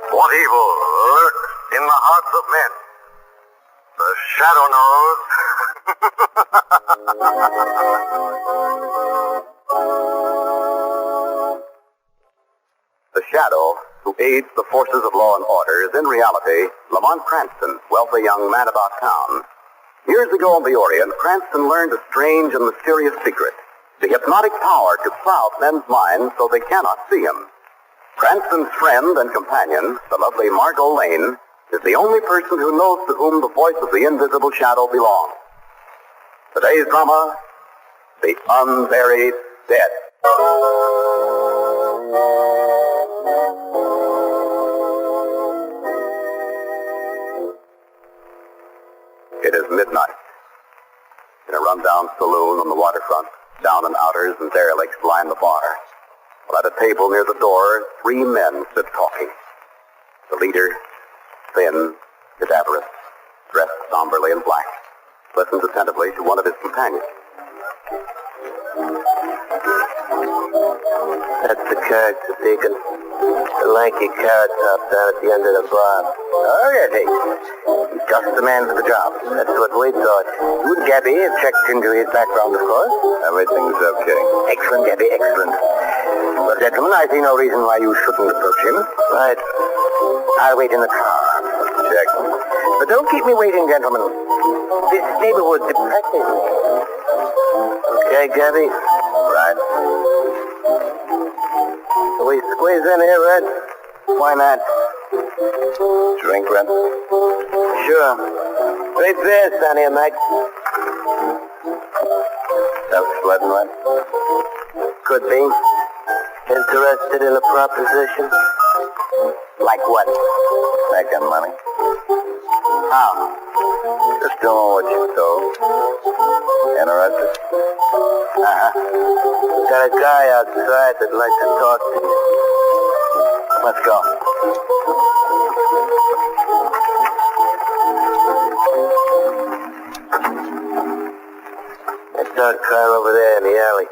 What evil lurks in the hearts of men? The Shadow knows. The Shadow, who aids the forces of law and order, is in reality Lamont Cranston, wealthy young man about town. Years ago in the Orient, Cranston learned a strange and mysterious secret, the hypnotic power to cloud men's minds so they cannot see him. Cranston's friend and companion, the lovely Margot Lane, is the only person who knows to whom the voice of the invisible shadow belongs. Today's drama, The Unburied Dead. It is midnight. In a rundown saloon on the waterfront, down and outers and derelicts line the bar. While at a table near the door, 3 men sit talking. The leader, thin, cadaverous, dressed somberly in black, listens attentively to one of his companions. That's the character, Deacon. The lanky carrot top down at the end of the bar. Oh, yes, he's just the man for the job. That's what we thought. You and Gabby have checked into his background, of course. Everything's okay. Excellent, Gabby, excellent. Well, gentlemen, I see no reason why you shouldn't approach him. Right. I'll wait in the car. Check. But don't keep me waiting, gentlemen. This neighborhood depresses me. Okay, Gabby? Right. Can we squeeze in here, Red? Why not? Drink, Red? Sure. 3 beers down here, Mike. Self-sledding, Red? Could be. Interested in a proposition? Like what? Making money. How? Just doing what you told. Interested? Uh-huh. Got a guy outside that'd like to talk to you. Let's go. That dark car over there in the alley.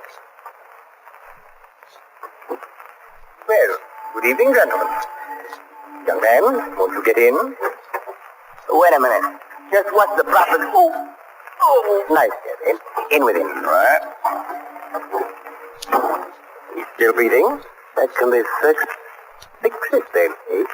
Well, good evening, gentlemen. Young man, won't you get in? Wait a minute. Just what's the profit? Oh, nice, Gabby. In with him. Right. He's still breathing? That can be fixed. Fix it, then, eh?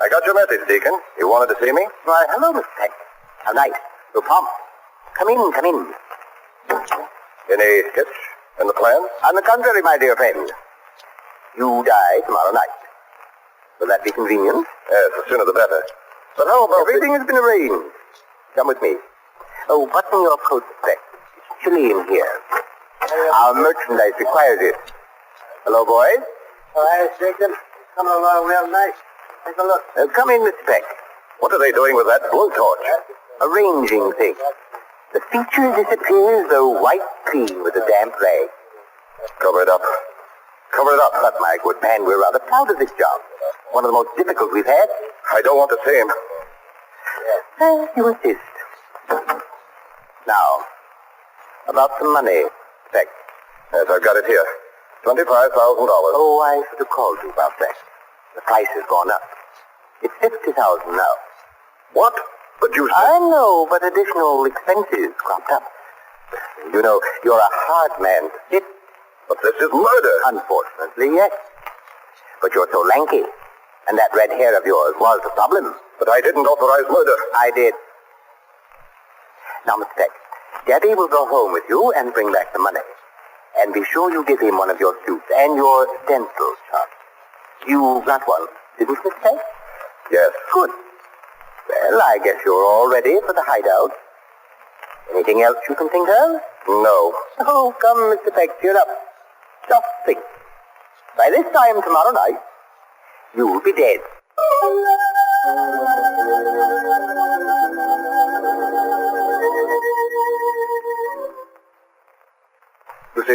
I got your message, Deacon. You wanted to see me? Why, hello, Miss Peck. How nice. So prompt. Come in, come in. Any hitch in the plan? On the contrary, my dear friend. You die tomorrow night. Will that be convenient? Yes, the sooner the better. But how about... Everything has been arranged. Come with me. Oh, button your coat, Peck. It's chilly in here. Our merchandise requires it. Hello, boys. All right, Jacob. Coming along real nice. Take a look. Come in, Miss Peck. What are they doing with that blowtorch? Arranging things. The feature disappears, though white clean with a damp rag. Cover it up. Cover it up. But, my good man, we're rather proud of this job. One of the most difficult we've had. I don't want to see him. You insist. Now, about the money, Peck. Yes, I've got it here. $25,000. Oh, I should have called you about that. The price has gone up. It's $50,000 now. What? But you said... I know, but additional expenses cropped up. You know, you're a hard man to hit. But this is murder. Unfortunately, yes. But you're so lanky. And that red hair of yours was the problem. But I didn't authorize murder. I did. Now, Mr. Peck, Daddy will go home with you and bring back the money. And be sure you give him one of your suits and your stencil sharp. You got one, didn't you, Mr. Peck? Yes. Good. Well, I guess you're all ready for the hideout. Anything else you can think of? No. Oh, come, Mr. Peck, cheer up. Just think. By this time tomorrow night, you'll be dead.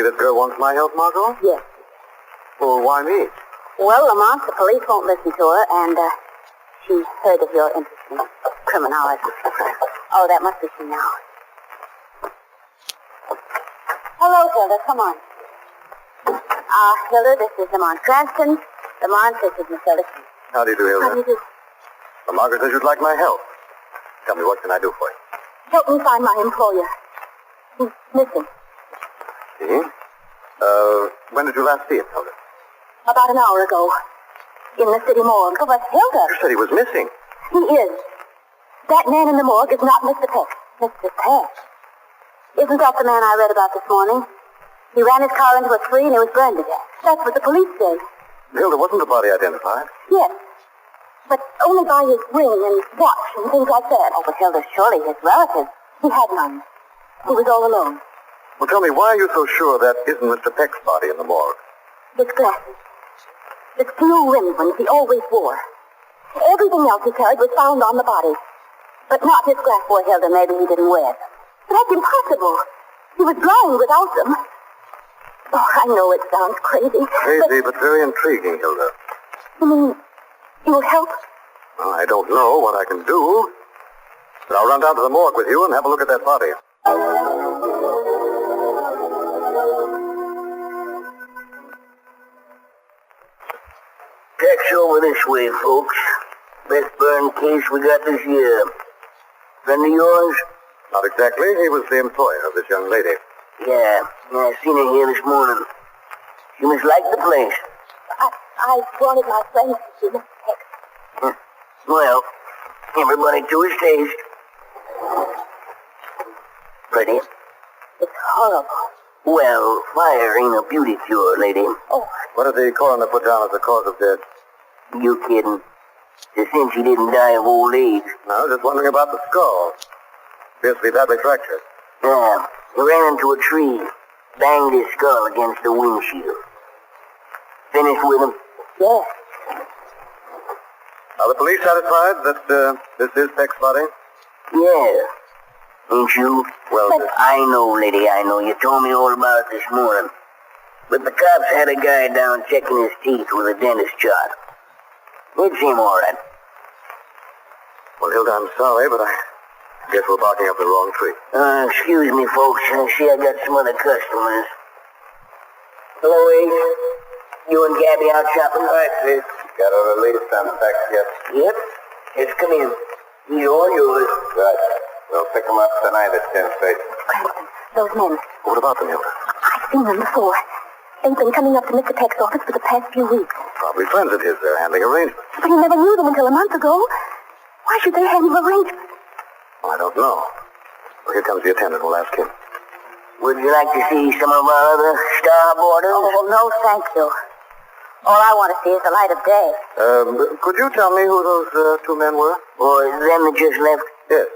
this girl wants my help, Margot? Yes. Well, why me? Well, Lamont, the police won't listen to her, and, she's heard of your interest in criminology. Oh, that must be she now. Hello, Hilda. Come on. Hilda, this is Lamont Cranston. Lamont, this is Miss Hilda. How do you do, Hilda? How do you do? Well, Margaret says you'd like my help. Tell me, what can I do for you? Help me find my employer. He's missing. See? When did you last see him, Hilda? About an hour ago. In the city morgue. Oh, but Hilda. You said he was missing. He is. That man in the morgue is not Mr. Peck. Mr. Peck. Isn't that the man I read about this morning? He ran his car into a tree and he was burned to death. That's what the police say. Hilda, wasn't the body identified? Yes. But only by his ring and watch and things like that. Oh, but Hilda, surely his relatives. He had none. He was all alone. Well, tell me, why are you so sure that isn't Mr. Peck's body in the morgue? His glasses. The steel-rimmed ones he always wore. Everything else he carried was found on the body. But not his glass, boy, Hilda. Maybe he didn't wear them. But that's impossible. He was blind without them. Oh, I know it sounds crazy. Crazy, but very intriguing, Hilda. You mean you'll help? Well, I don't know what I can do. But I'll run down to the morgue with you and have a look at that body. Text over this way, folks. Best burn case we got this year. Friend of yours? Not exactly. He was the employer of this young lady. Yeah, I seen her here this morning. She must like the place. I wanted my friends to see Mr. Peck. Well, everybody to his taste. Pretty? It's horrible. Well, fire ain't a beauty cure, lady. Oh, What did the coroner put down as the cause of death? You kidding? Just since she didn't die of old age. No, just wondering about the skull. Appears to be badly fractured. Yeah, he ran into a tree. Banged his skull against the windshield. Finished with him? yes. Are the police satisfied that this is Peck's body? Yeah. Ain't you? Well, I know, lady, I know. You told me all about it this morning. But the cops had a guy down checking his teeth with a dentist chart. It's him, all right. well, Hilda, I'm sorry, but I guess we're barking up the wrong tree. Excuse me, folks. I see I got some other customers. Hello, Ace. You and Gabby out shopping? Right, please. Got a release on Peck yet? Yep. Yes, come in. He's all yours. Right. We'll pick him up tonight at 10 Station. Cranston, those men. What about them, Hilda? I've seen them before. They've been coming up to Mr. Peck's office for the past few weeks. Probably friends of his. They're handling arrangements. But he never knew them until a month ago. Why should they handle arrangements? Well, I don't know. Well, here comes the attendant. We'll ask him. Would you like to see some of our other star boarders? Oh, no, thank you. All I want to see is the light of day. Could you tell me who those two men were? Or them that just left? Yes.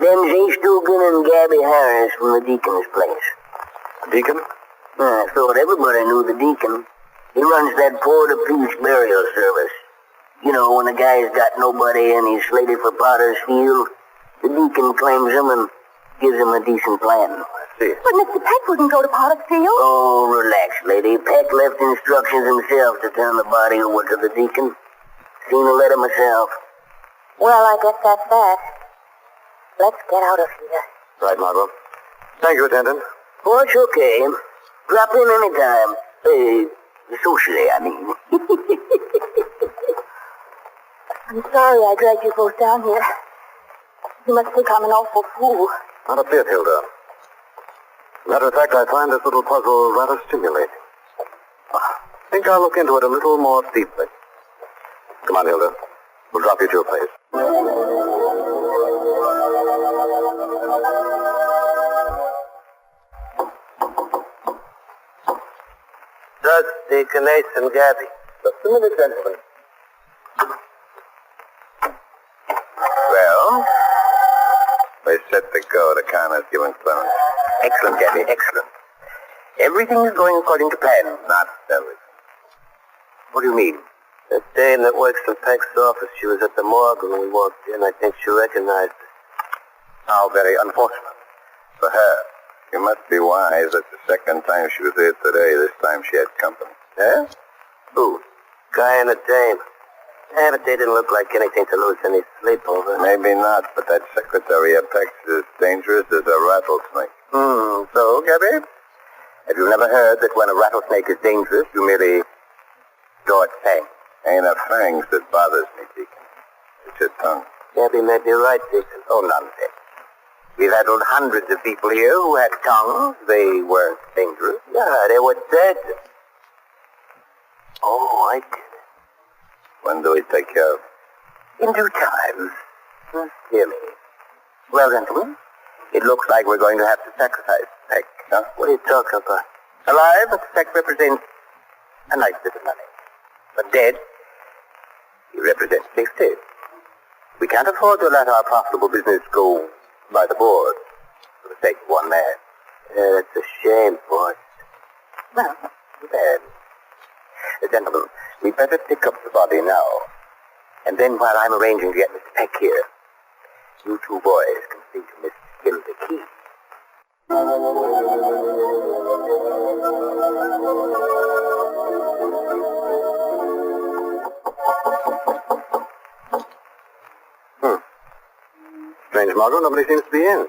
Them's Ace Dugan and Gabby Harris from the Deacon's place. Deacon? I thought everybody knew the Deacon. He runs that Poor-to-Peace burial service. You know, when a guy's got nobody and he's slated for Potter's Field, the Deacon claims him and gives him a decent plan. I see. But Mr. Peck wouldn't go to Pottersfield. Oh, relax, lady. Peck left instructions himself to turn the body over to the Deacon. Seen the letter myself. Well, I guess that's that. Let's get out of here. Right, Margot. Thank you, attendant. Oh, it's okay. Drop in anytime. Socially, I mean. I'm sorry I dragged you both down here. You must think I'm an awful fool. Not a bit, Hilda. Matter of fact, I find this little puzzle rather stimulating. I think I'll look into it a little more deeply. Come on, Hilda. We'll drop you to your place. Judge, Deacon Ace and Gabby. Just a minute, gentlemen. Well? We're set to go. The coroner's given clearance. Excellent, Gabby, excellent. Everything is going according to plan. Not everything. What do you mean? The dame that works in Peck's office, she was at the morgue when we walked in. I think she recognized us. How very unfortunate. For her. She must be wise. That's the second time she was here today. This time she had company. Huh? Who? Guy and a dame. Yeah, but they didn't look like anything to lose any sleep over. Maybe not, but that secretary of Peck's is as dangerous as a rattlesnake. So, Gabby? Have you never heard that when a rattlesnake is dangerous, you merely draw its fang? Ain't a fangs that bothers me, Deacon. It's your tongue. Gabby may be right, Deacon. Oh, nonsense. We've handled hundreds of people here who had tongues. They weren't dangerous. Yeah, they were dead. Oh, I get it. When do we take care of In due time. Hear me. Well, gentlemen, it looks like we're going to have to sacrifice Peck. Huh? What are you talking about? Alive, Peck represents a nice bit of money. But dead, he represents safety. We can't afford to let our profitable business go by the board for the sake of one man. Yeah, that's a shame, boss. Well, then, gentlemen, we'd better pick up the body now. And then while I'm arranging to get Mr. Peck here, you two boys can see to Miss Hilda Key. Strange, Margot, nobody seems to be in.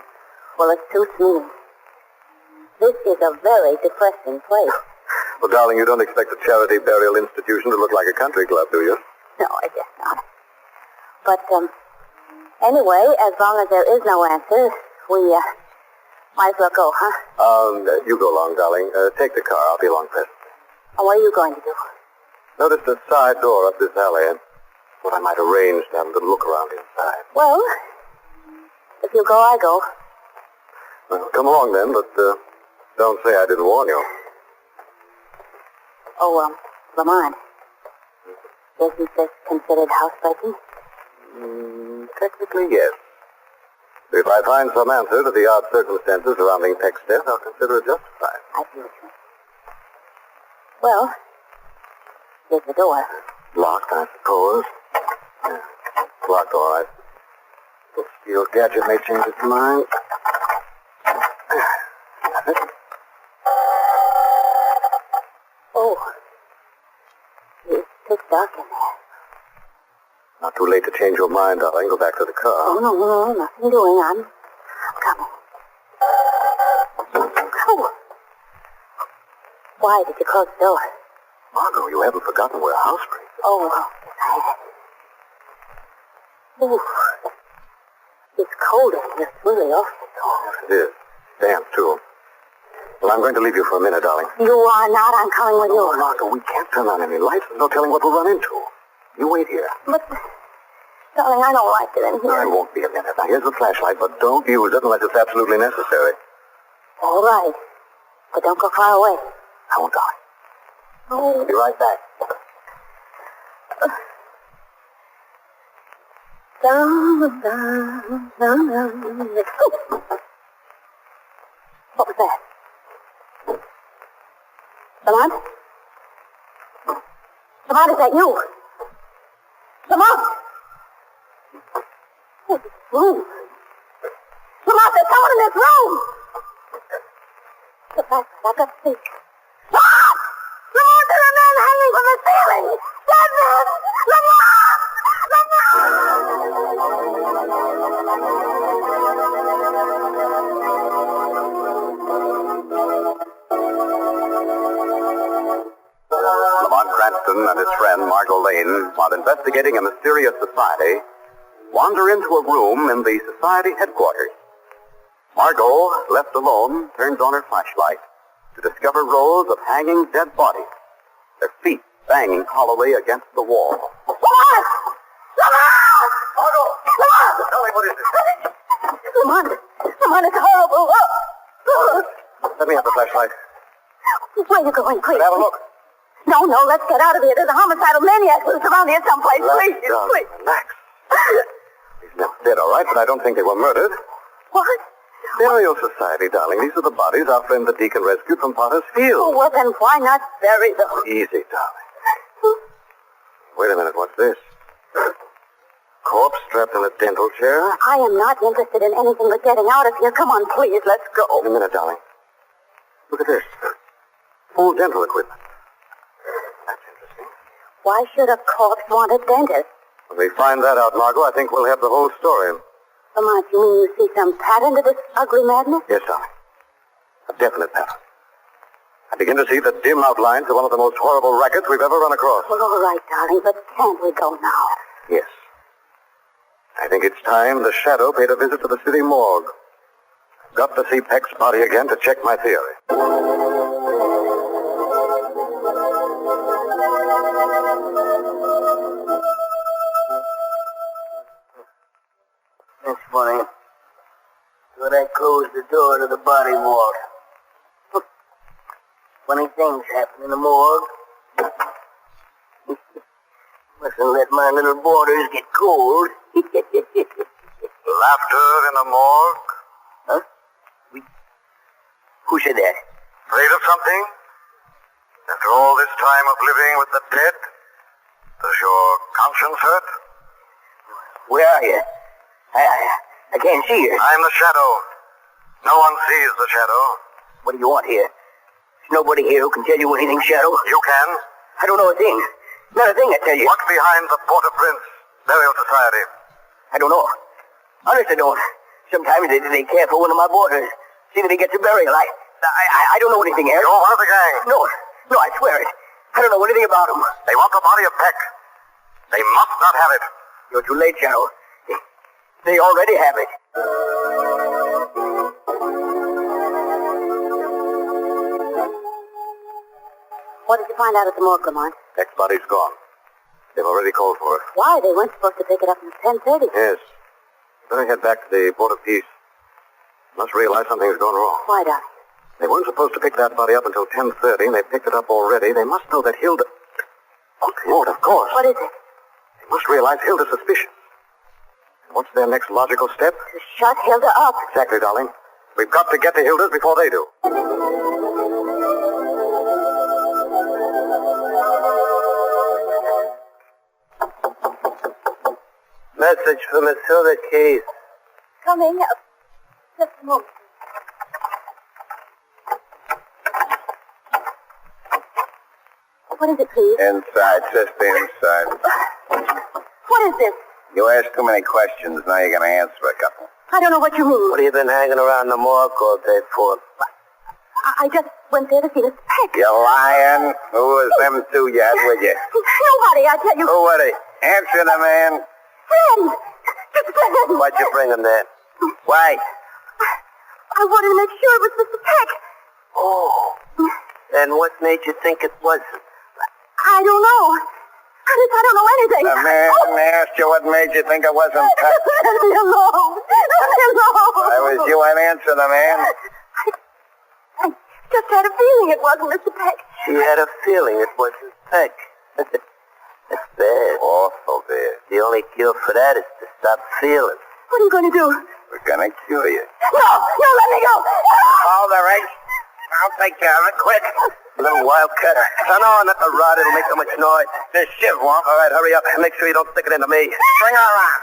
Well, it's too soon. This is a very depressing place. Well, darling, you don't expect a charity burial institution to look like a country club, do you? No, I guess not. But, anyway, as long as there is no answer, we, might as well go, huh? You go along, darling. Take the car. I'll be along presently. And what are you going to do? Noticed a side door up this alley, and thought I might arrange to have a little look around inside. Well, if you go, I go. Well, come along then, but don't say I didn't warn you. Oh, Lamont. Isn't this considered housebreaking? Technically, yes. If I find some answer to the odd circumstances surrounding Peck's death, I'll consider it justified. I see what you mean. Well, here's the door. Locked, I suppose. Yeah, locked, all right. This steel gadget may change its mind. Oh, it's pitch dark in there. Not too late to change your mind, darling. Go back to the car. Oh, no, nothing doing. I'm coming. Oh. Why did you close the door? Margot, you haven't forgotten we're housebreakers. Oh, I... Ooh. It's cold in here. It's really awfully cold. Yes, it is. Damp, too. Well, I'm going to leave you for a minute, darling. You are not. I'm coming with you. No, Margot, we can't turn on any lights. There's no telling what we'll run into. You wait here. But, darling, I don't like it in here. I won't be a minute. Now, here's the flashlight, but don't use it unless it's absolutely necessary. All right. But don't go far away. I won't, darling. Oh. I'll be right back. Down, down, down, down. What was that? Lamont? Lamont, is that you? Lamont! Oh, this room. Lamont, there's someone in this room! Get back, I got to see. Lamont! Lamont, there's a man hanging from the ceiling! That man! Lamont! Lamont Cranston and his friend, Margot Lane, while investigating a mysterious society, wander into a room in the society headquarters. Margot, left alone, turns on her flashlight to discover rows of hanging dead bodies, their feet banging hollowly against the wall. Lamont! Lamont! Margot! Lamont! Tell me, what is it? Lamont! Lamont, it's horrible! Let me have the flashlight. Where are you going, please? Have a look. No, let's get out of here. There's a homicidal maniac loose around here someplace. Please, please. Relax. These men dead, all right, but I don't think they were murdered. What? Burial Society, darling. These are the bodies our friend the deacon rescued from Potter's Field. Oh, well, then why not bury them? Easy, darling. Wait a minute, what's this? Corpse strapped in a dental chair? I am not interested in anything but getting out of here. Come on, please, let's go. Wait a minute, darling. Look at this. Full dental equipment. That's interesting. Why should a corpse want a dentist? When we find that out, Margot, I think we'll have the whole story. Lamont, you mean you see some pattern to this ugly madness? Yes, darling. A definite pattern. I begin to see the dim outlines of one of the most horrible rackets we've ever run across. Well, all right, darling, but can't we go now? Yes. I think it's time the Shadow paid a visit to the city morgue. Got to see Peck's body again to check my theory. That's funny. When I closed the door to the body vault. Funny things happen in the morgue. Mustn't let my little boarders get cold. Laughter in the morgue? Huh? Who said that? Afraid of something? After all this time of living with the dead? Does your conscience hurt? Where are you? I can't see you. I'm the Shadow. No one sees the Shadow. What do you want here? There's nobody here who can tell you anything, Shadow. You can. I don't know a thing. Not a thing, I tell you. What's behind the Port-au-Prince Burial Society? I don't know. Honest, I don't. Sometimes they care for one of my boarders. See that he gets a burial. I don't know anything else. You're one of the gang. No, I swear it. I don't know anything about him. They want the body of Peck. They must not have it. You're too late, Shadow. They already have it. What did you find out at the morgue, Lamont? Peck's body's gone. They've already called for it. Why? They weren't supposed to pick it up until 10:30. Yes. Better head back to the Port of Peace. Must realize something's gone wrong. Why, darling? They weren't supposed to pick that body up until 10:30, and they picked it up already. They must know that Hilda... Oh, Lord, of course. What is it? They must realize Hilda's suspicious. What's their next logical step? To shut Hilda up. Exactly, darling. We've got to get to Hilda's before they do. Message for Miss Hilda Case. Coming. Just a moment. What is it, please? Inside, just inside. What is this? You asked too many questions. Now you're going to answer a couple. I don't know what you mean. What have you been hanging around the morgue all day for? I just went there to see Miss Peck. You're lying. Who was them two you had with you? Nobody, I tell you. Who were they? Answer the man. Friends. Just friends. Why'd you bring him there? Why? I wanted to make sure it was Mr. Peck. Oh. And what made you think it wasn't? I don't know. Honest, I don't know anything. The man asked you what made you think it wasn't Peck. Let me alone. Let me alone. I was you and answer the man. I just had a feeling it wasn't Mr. Peck. She had a feeling it wasn't Peck. That's bad. Awful bad. The only cure for that is to stop feeling. What are you going to do? We're going to cure you. No, let me go. All the right. I'll take care of it quick. Little wildcat. Turn on at the rod. It'll make so much noise. This shiv won't. All right, hurry up. Make sure you don't stick it into me. Bring her around.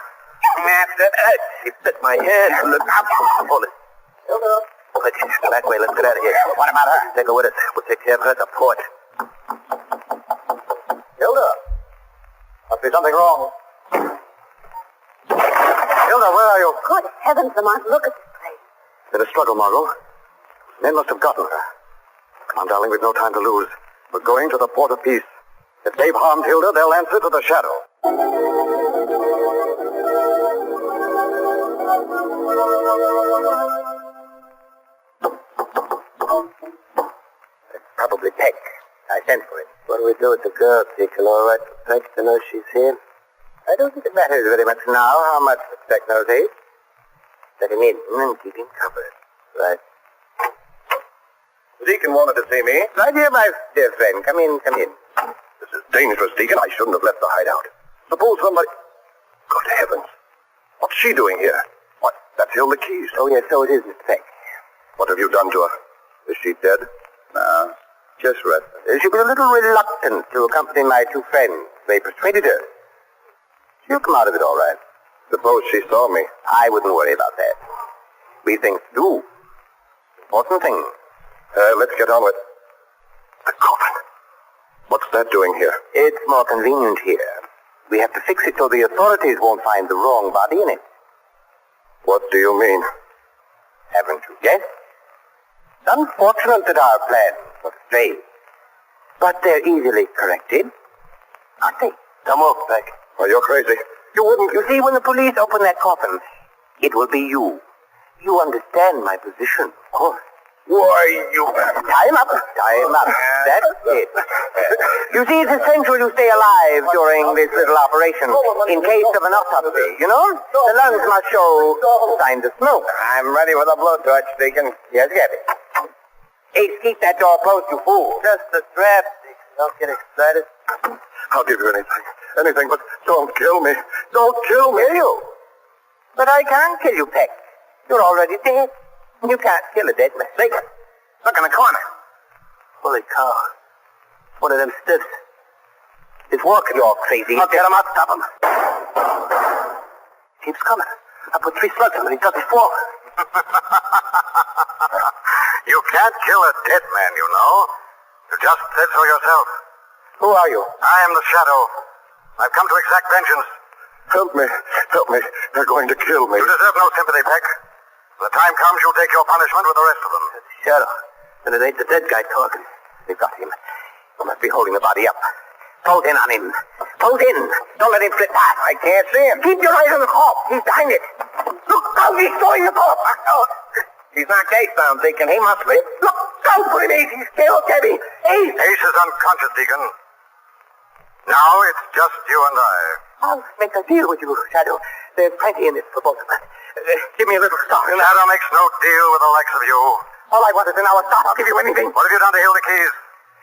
That's it. She bit my hand. Look up. Hold it. Quick, that way. Let's get out of here. What about her? Take her with us. We'll take care of her at the port. Hilda. Must be something wrong. Hilda, where are you? Good heavens, Lamont, look at this place. In a struggle, Margot. Men must have gotten her. Come on, darling, we've no time to lose. We're going to the Port of Peace. If they've harmed Hilda, they'll answer to the Shadow. It's probably Peck. I sent for it. What do we do with the girl? Take her all right for Peck to know she's here? I don't think it matters very much now how much the Peck knows, eh? Let him in and keep him covered. Right. Deacon wanted to see me. Right here, my dear friend. Come in, come in. This is dangerous, Deacon. I shouldn't have left the hideout. Suppose somebody... Good heavens. What's she doing here? What? That's Hilda Keys. Oh, yes, so it is, Mr. Peck. What have you done to her? Is she dead? No, just restless. She was a little reluctant to accompany my two friends. They persuaded her. She'll come out of it all right. Suppose she saw me. I wouldn't worry about that. We think through. Important thing. Let's get on with it. The coffin. What's that doing here? It's more convenient here. We have to fix it so the authorities won't find the wrong body in it. What do you mean? Haven't you guessed? It's unfortunate that our plans were strayed. But they're easily corrected, aren't they? Come off, Beck. Oh, you're crazy. You wouldn't. You see, when the police open that coffin, it will be you. You understand my position, of course. Why, you... Time up. Time up. That's it. You see, it's essential you stay alive during this little operation in case of an autopsy, you know? The lungs must show signs of smoke. I'm ready with a blowtorch, Deacon. Yes, get it. Ace, keep that door closed, you fool. Just a draft, Deacon. Don't get excited. I'll give you anything. Anything, but don't kill me. Don't kill me. Kill you? But I can't kill you, Peck. You're already dead. You can't kill a dead man. Look in the corner. Holy cow. One of them stiffs. It's working. You're crazy. I'll get him. I'll stop him. Keeps coming. I put 3 slugs in him and he doesn't fall. You can't kill a dead man, you know. You just said so yourself. Who are you? I am the Shadow. I've come to exact vengeance. Help me. Help me. They're going to kill me. You deserve no sympathy, Peck. When the time comes, you'll take your punishment with the rest of them. Shadow. And it ain't the dead guy talking. They've got him. You must be holding the body up. Close in on him. Close in. Don't let him slip past. I can't see him. Keep your eyes on the corpse. He's behind it. Look out, he's throwing the corpse. He's not case-bound, Deacon. He must be. Look out for him, Ace. He's killed Debbie. Ace. Ace is unconscious, Deacon. Now it's just you and I. I'll make a deal with you, Shadow. There's plenty in it for both of us. Give me a little stock. Shadow makes no deal with the likes of you. All I want is an hour's stock. I'll give you anything. What have you done to Hilda Keys?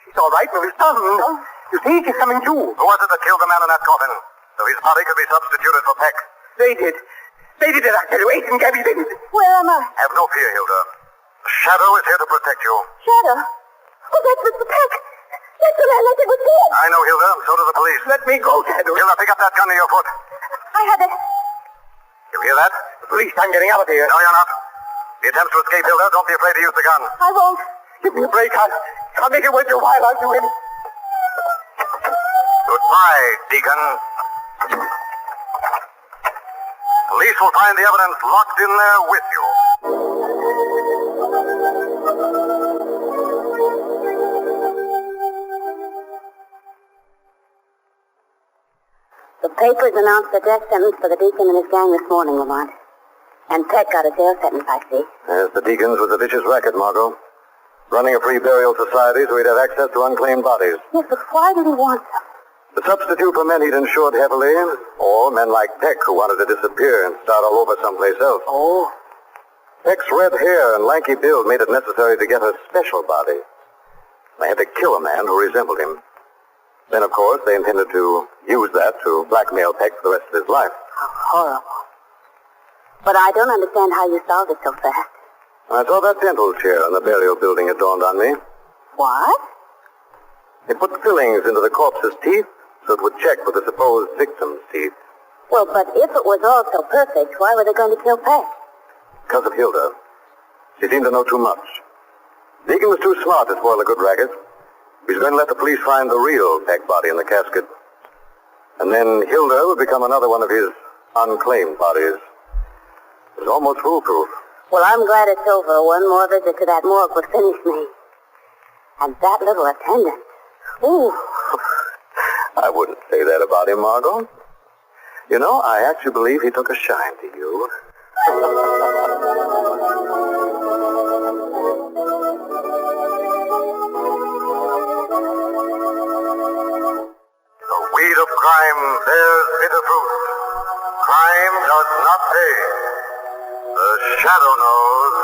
She's all right, but he's done. You see, she's coming to. Who was it that killed the man in that coffin? So his body could be substituted for Peck. They did. They did it, I tell you. Ace and Gabby didn't. Where am I? Have no fear, Hilda. The Shadow is here to protect you. Shadow? Oh, that's Mr. Peck. That's the man I said was dead. I know, Hilda, and so do the police. Let me go, Shadow. Hilda, pick up that gun to your foot. I had a... You hear that? The police, I'm getting out of here. No, you're not. The attempts to escape, Hilda, don't be afraid to use the gun. I won't. Give me a break. I'll make it worth your while. I'll do it. Goodbye, Deacon. Police will find the evidence locked in there with you. The papers announced the death sentence for the deacon and his gang this morning, Lamont. And Peck got a jail sentence, I see. Yes, the Deacons was a vicious racket, Margot. Running a free burial society so he'd have access to unclaimed bodies. Yes, but why did he want them? To substitute for men he'd insured heavily, or men like Peck who wanted to disappear and start all over someplace else. Oh. Peck's red hair and lanky build made it necessary to get a special body. They had to kill a man who resembled him. Then, of course, they intended to use that to blackmail Peck for the rest of his life. How horrible. But I don't understand how you solved it so fast. I saw that dental chair in the burial building. It dawned on me. What? They put fillings into the corpse's teeth so it would check for the supposed victim's teeth. Well, but if it was all so perfect, why were they going to kill Peck? Because of Hilda. She seemed to know too much. Deacon was too smart to spoil a good racket. He was going to let the police find the real Peck body in the casket. And then Hilda would become another one of his unclaimed bodies. It was almost foolproof. Well, I'm glad it's over. One more visit to that morgue would finish me. And that little attendant. Ooh. I wouldn't say that about him, Margot. You know, I actually believe he took a shine to you. The weed of crime bears bitter fruit. Crime does not pay. The Shadow knows.